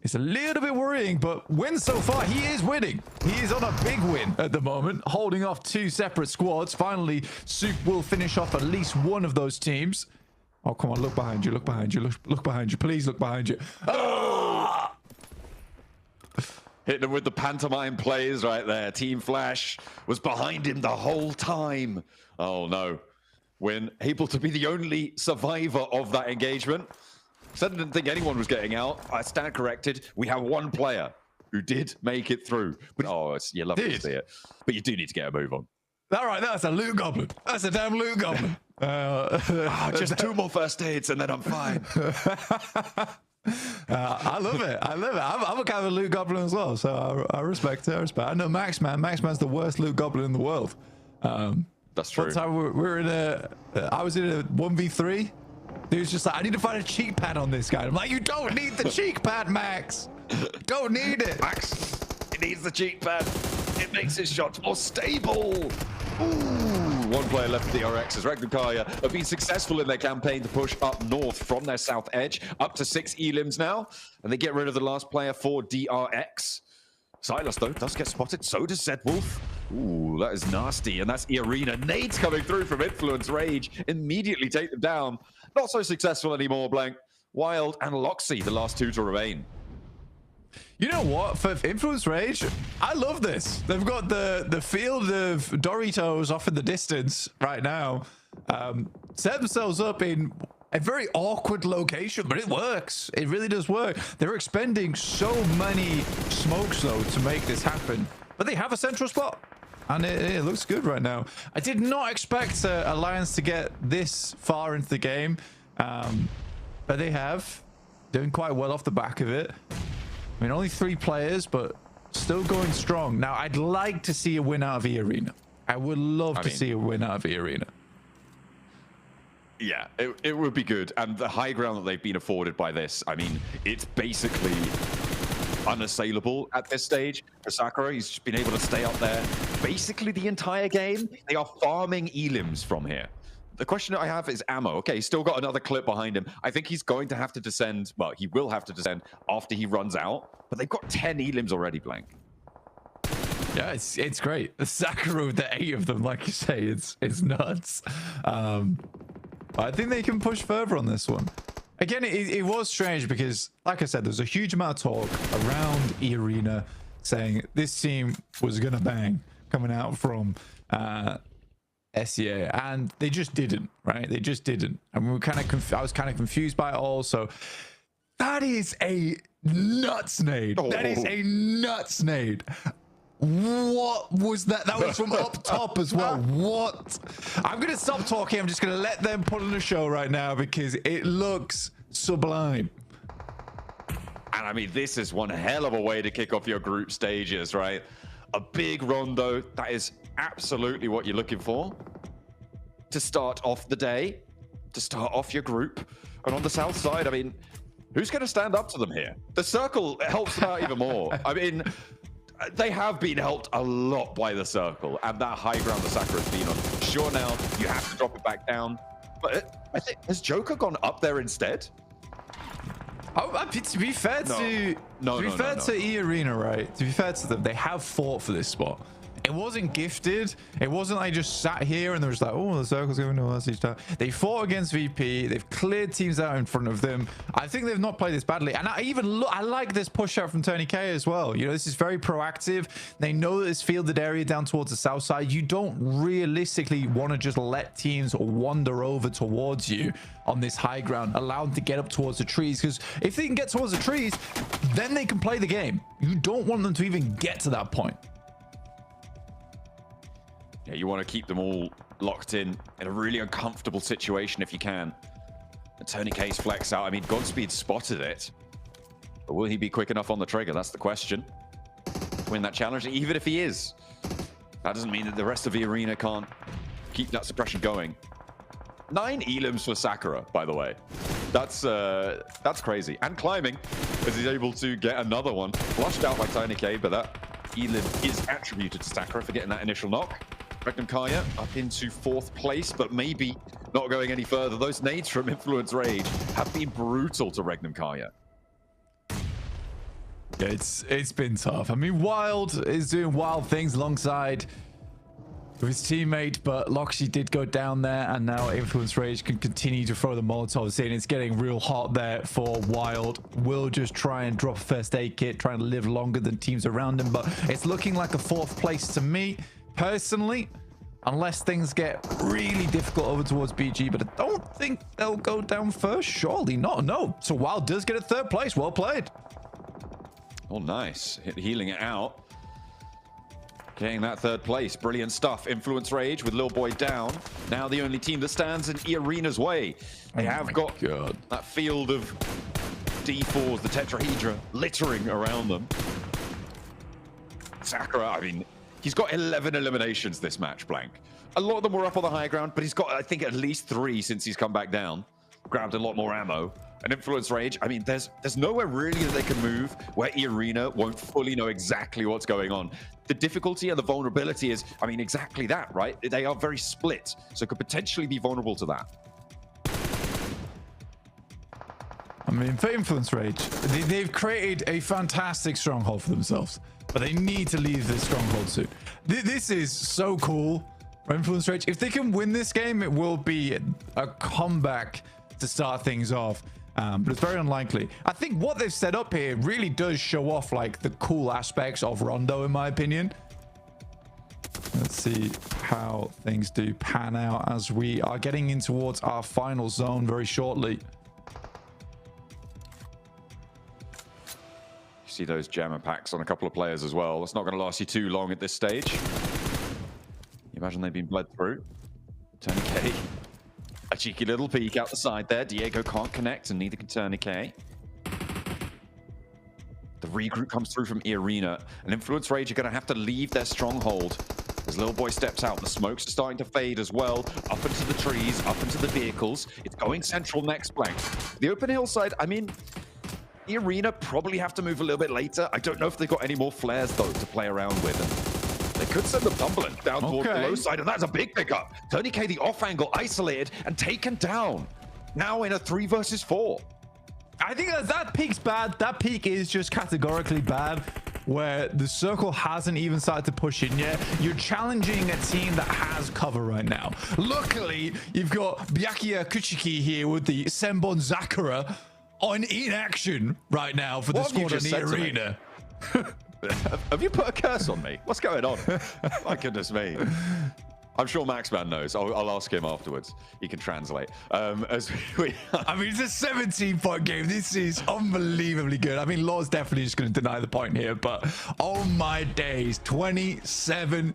It's a little bit worrying, but win so far. He is winning. He is on a big win at the moment, holding off 2 separate squads. Finally, Sook will finish off at least one of those teams. Oh, come on. Look behind you. Look behind you. Look behind you. Please look behind you. Oh! Hitting him with the pantomime plays right there. Team Flash was behind him the whole time. Oh, no. Win, able to be the only survivor of that engagement. Said I didn't think anyone was getting out. I stand corrected. We have one player who did make it through. But you love to see it. But you do need to get a move on. All right, that's a loot goblin. That's a damn loot goblin. Just 2 more first aids and then I'm fine. I love it. I love it. I'm a kind of a loot goblin as well, so I respect it. I know Maxman. Maxman's the worst loot goblin in the world. That's true. One time we're in I was in a 1v3. He was just like, I need to find a cheek pad on this guy. I'm like, you don't need the cheek pad, Max. Don't need it. Max, he needs the cheek pad. It makes his shots more stable. Ooh, 1 player left for the RXs. Regnum have been successful in their campaign to push up north from their south edge, up to 6 elims now, and they get rid of the last player for DRX. Silas, though, does get spotted. So does Zed Wolf. Ooh, that is nasty, and that's Arena. Nades coming through from Influence Rage. Immediately take them down. Not so successful anymore, Blank. Wild and Loxy, the last 2 to remain. You know what? For Influence Rage, I love this. They've got the field of Doritos off in the distance right now. Set themselves up in a very awkward location, but it works. It really does work. They're expending so many smokes, though, to make this happen. But they have a central spot, and it looks good right now. I did not expect Alliance to get this far into the game, but they have. Doing quite well off the back of it. I mean, only 3 players, but still going strong. Now, I'd like to see a win out of E-Arena. I would love to see a win out of E-Arena. Yeah, it would be good. And the high ground that they've been afforded by this, I mean, it's basically unassailable at this stage for Sakura. He's just been able to stay up there basically the entire game. They are farming elims from here. The question I have is ammo. Okay, he's still got another clip behind him. I think he's going to have to descend. Well, he will have to descend after he runs out. But they've got 10 elims already, Blank. Yeah, it's great. The Sakura with the 8 of them, like you say, it's nuts. I think they can push further on this one. Again, it was strange because, like I said, there's a huge amount of talk around E-Arena saying this team was going to bang coming out from SEA, and they just didn't, right? They just didn't. And we were kind of I was kind of confused by it all. So that is a nuts nade. Oh. That is a nuts nade. What was that? That was from up top as well. What? I'm going to stop talking. I'm just going to let them put on a show right now because it looks sublime. And I mean, this is one hell of a way to kick off your group stages, right? A big rondo. That is absolutely what you're looking for to start off the day, to start off your group. And on the south side, I mean, who's going to stand up to them here? The circle helps them out even more. I mean, they have been helped a lot by the circle and that high ground the Sakura's been on. Sure, now you have to drop it back down, but I think has Joker gone up there instead? Oh, to be fair to E-Arena, right? To be fair to them, they have fought for this spot. It wasn't gifted. It wasn't like just sat here and they were just like, oh, the circle's going to us each time. They fought against VP. They've cleared teams out in front of them. I think they've not played this badly. And I like this push out from Tony K as well. You know, this is very proactive. They know that it's fielded area down towards the south side. You don't realistically want to just let teams wander over towards you on this high ground. Allow them to get up towards the trees, because if they can get towards the trees, then they can play the game. You don't want them to even get to that point. Yeah, you want to keep them all locked in a really uncomfortable situation if you can. And Tony K's flex out. I mean, Godspeed spotted it. But will he be quick enough on the trigger? That's the question. To win that challenge, even if he is. That doesn't mean that the rest of the arena can't keep that suppression going. 9 elims for Sakura, by the way. That's crazy. And climbing, as he's able to get another one. Flushed out by Tony K, but that elim is attributed to Sakura for getting that initial knock. Regnum Kaya up into 4th place, but maybe not going any further. Those nades from Influence Rage have been brutal to Regnum Kaya. Yeah, it's been tough. I mean, Wild is doing wild things alongside with his teammate, but Loxy did go down there, and now Influence Rage can continue to throw the Molotovs in. It's getting real hot there for Wild. Will just try and drop a first aid kit, trying to live longer than teams around him, but it's looking like a 4th place to me, personally, unless things get really difficult over towards BG, but I don't think they'll go down first. Surely not. No. So Wild does get a 3rd place. Well played. Oh, nice. Healing it out. Getting that 3rd place. Brilliant stuff. Influence Rage with Lil Boy down. Now the only team that stands in E-Arena's way. They have got that field of D4s, the Tetrahedra, littering around them. Sakura, I mean, he's got 11 eliminations this match, Blank. A lot of them were up on the high ground, but he's got, I think, at least 3 since he's come back down. Grabbed a lot more ammo. And Influence Rage, I mean, there's nowhere really that they can move where E-Arena won't fully know exactly what's going on. The difficulty and the vulnerability is, I mean, exactly that, right? They are very split, so could potentially be vulnerable to that. I mean, for Influence Rage, they've created a fantastic stronghold for themselves, but they need to leave this stronghold soon. This is so cool for Influence Rage. If they can win this game, it will be a comeback to start things off. But it's very unlikely. I think what they've set up here really does show off like the cool aspects of Rondo, in my opinion. Let's see how things do pan out as we are getting in towards our final zone very shortly. You see those jammer packs on a couple of players as well. That's not going to last you too long at this stage. You imagine they've been bled through. Tony K. A cheeky little peek out the side there. Diego can't connect, and neither can Tourniquet. The regroup comes through from E-Arena, and Influence Rage are going to have to leave their stronghold. As Lil Boy steps out, the smokes are starting to fade as well. Up into the trees, up into the vehicles. It's going central next, Blank. The open hillside, I mean, E-Arena probably have to move a little bit later. I don't know if they've got any more flares, though, to play around with. They could send them tumbling down towards the low side, and that's a big pickup. Tony K, the off angle, isolated and taken down. Now in a 3 versus 4. I think that peak's bad. That peak is just categorically bad, where the circle hasn't even started to push in yet. You're challenging a team that has cover right now. Luckily, you've got Byakuya Kuchiki here with the Senbon Sakura in action right now for the squad in the arena. Have you put a curse on me? What's going on? My goodness me. I'm sure Maxman knows. I'll ask him afterwards. He can translate. I mean, it's a 17-point game. This is unbelievably good. I mean, Law's definitely just going to deny the point here, but oh my days, 27